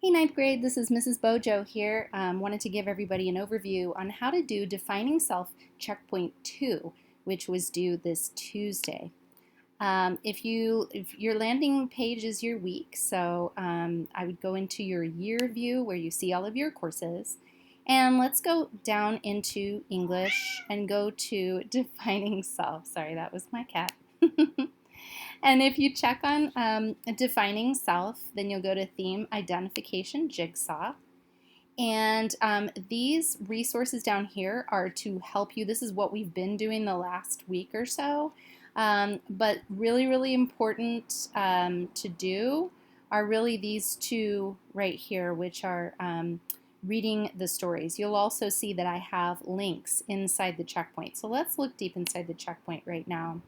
Hey ninth grade, this is Mrs. Bojo here. Wanted to give everybody an overview on how to do Defining Self Checkpoint 2, which was due this Tuesday. If your landing page is your week, so I would go into your year view where you see all of your courses. And let's go down into English and go to Defining Self. Sorry, that was my cat. And if you check on Defining Self, then you'll go to Theme Identification Jigsaw. And these resources down here are to help you. This is what we've been doing the last week or so. But really, really important to do are really these two right here, which are reading the stories. You'll also see that I have links inside the checkpoint. So let's look deep inside the checkpoint right now.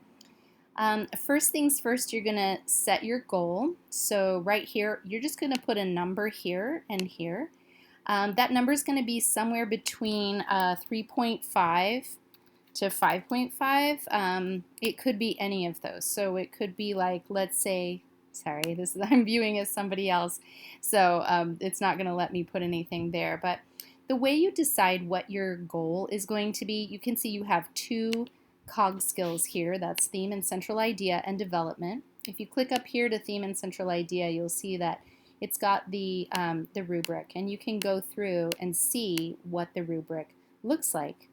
First things first, you're going to set your goal. So right here, you're just going to put a number here and here. That number is going to be somewhere between 3.5 to 5.5. It could be any of those. So it could be like, let's say, sorry, this is, I'm viewing as somebody else, so it's not going to let me put anything there. But the way you decide what your goal is going to be, you can see you have two cog skills here. That's theme and central idea and development. If you click up here to theme and central idea, you'll see that it's got the rubric, and you can go through and see what the rubric looks like.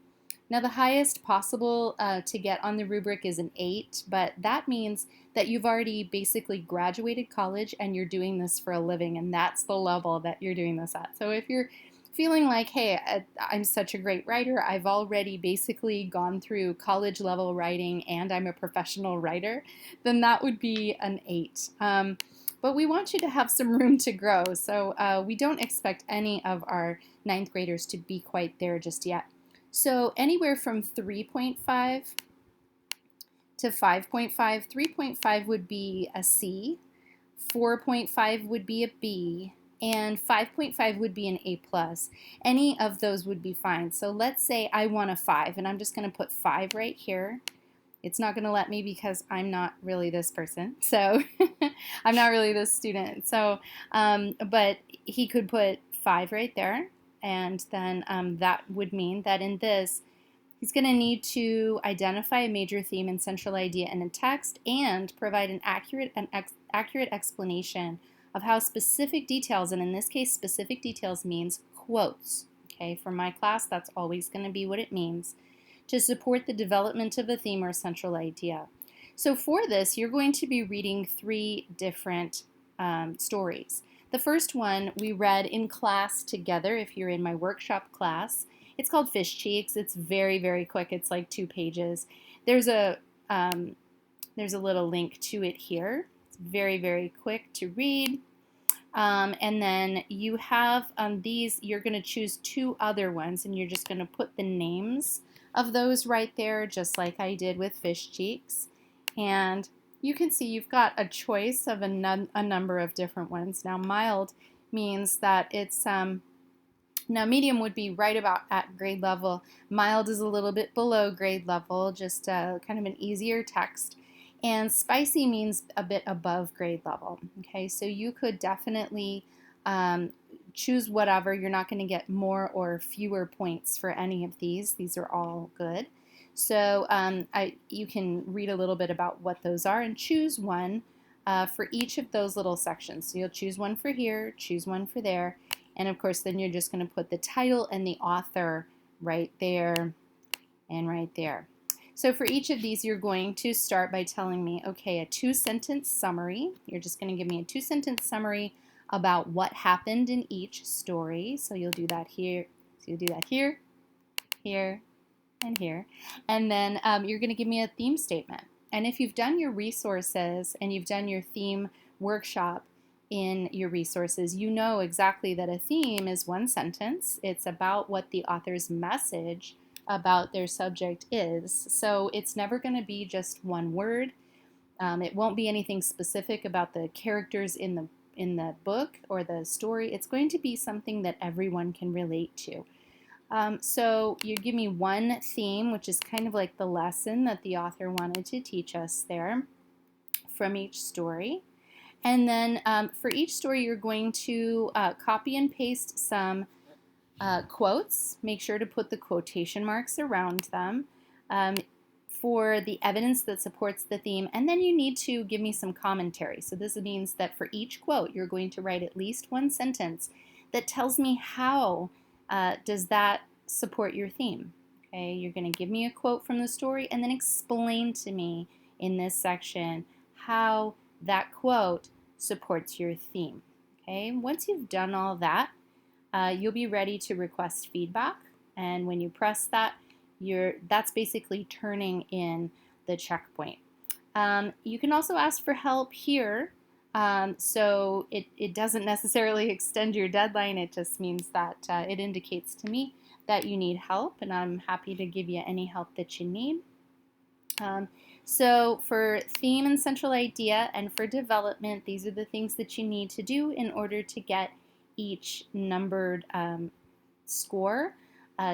Now the highest possible to get on the rubric is an 8, but that means that you've already basically graduated college and you're doing this for a living, and that's the level that you're doing this at. So if you're feeling like, hey, I'm such a great writer, I've already basically gone through college level writing and I'm a professional writer, then that would be an 8. But we want you to have some room to grow, so we don't expect any of our ninth graders to be quite there just yet. So anywhere from 3.5 to 5.5, 3.5 would be a C, 4.5 would be a B, and 5.5 would be an A+. Any of those would be fine. So let's say I want a 5, and I'm just going to put 5 right here. It's not going to let me because I'm not really this person, so I'm not really this student. So, but he could put 5 right there, and then that would mean that in this, he's going to need to identify a major theme and central idea in a text and provide an accurate explanation of how specific details, and in this case, specific details means quotes. Okay, for my class, that's always going to be what it means, to support the development of a theme or central idea. So for this, you're going to be reading 3 different stories. The first one we read in class together if you're in my workshop class. It's called Fish Cheeks. It's very, very quick. It's like 2 pages. There's a little link to it here. It's very, very quick to read. And then you have these, you're going to choose 2 other ones, and you're just going to put the names of those right there, just like I did with Fish Cheeks. And you can see you've got a choice of a number of different ones. Now mild means that it's, now medium would be right about at grade level. Mild is a little bit below grade level, just kind of an easier text. And spicy means a bit above grade level. Okay, so you could definitely choose whatever. You're not going to get more or fewer points for any of these. These are all good. So you can read a little bit about what those are and choose one for each of those little sections. So you'll choose one for here, choose one for there, and of course then you're just going to put the title and the author right there and right there. So for each of these, you're going to start by telling me, okay, a 2-sentence summary. You're just going to give me a 2-sentence summary about what happened in each story. So you'll do that here. So you'll do that here, here, and here. And then you're going to give me a theme statement. And if you've done your resources and you've done your theme workshop in your resources, you know exactly that a theme is 1 sentence. It's about what the author's message about their subject is. So it's never going to be just 1 word. It won't be anything specific about the characters in the book or the story. It's going to be something that everyone can relate to. So you give me 1 theme, which is kind of like the lesson that the author wanted to teach us there from each story. And then for each story, you're going to copy and paste some quotes. Make sure to put the quotation marks around them um, for the evidence that supports the theme. And then you need to give me some commentary. So this means that for each quote, you're going to write at least one sentence that tells me how does that support your theme. Okay, you're going to give me a quote from the story and then explain to me in this section how that quote supports your theme. Okay, once you've done all that, you'll be ready to request feedback. And when you press that, that's basically turning in the checkpoint. You can also ask for help here. So it doesn't necessarily extend your deadline. It just means that it indicates to me that you need help, and I'm happy to give you any help that you need. So for theme and central idea and for development, these are the things that you need to do in order to get each numbered score.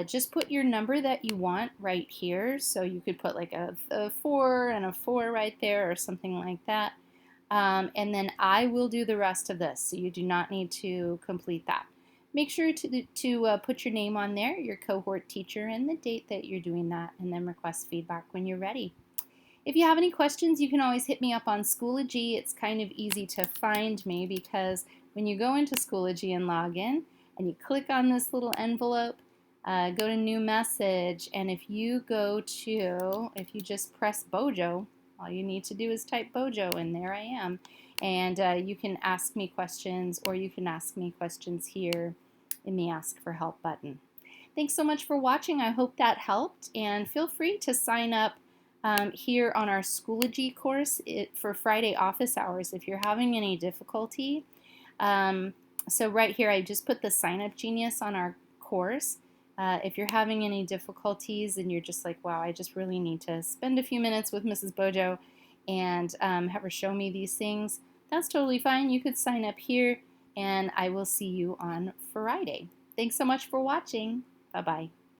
Just put your number that you want right here. So you could put like a 4 and a 4 right there or something like that. And then I will do the rest of this, so you do not need to complete that. Make sure to put your name on there, your cohort teacher, and the date that you're doing that, and then request feedback when you're ready. If you have any questions, you can always hit me up on Schoology. It's kind of easy to find me because when you go into Schoology and log in and you click on this little envelope, go to new message, and if you just press Bojo, all you need to do is type Bojo and there I am. And you can ask me questions, or you can ask me questions here in the Ask for Help button. Thanks so much for watching. I hope that helped, and feel free to sign up here on our Schoology course for Friday office hours if you're having any difficulty. So right here I just put the Sign Up Genius on our course. If you're having any difficulties and you're just like, wow, I just really need to spend a few minutes with Mrs. Bojo and have her show me these things, that's totally fine. You could sign up here, and I will see you on Friday. Thanks so much for watching. Bye-bye.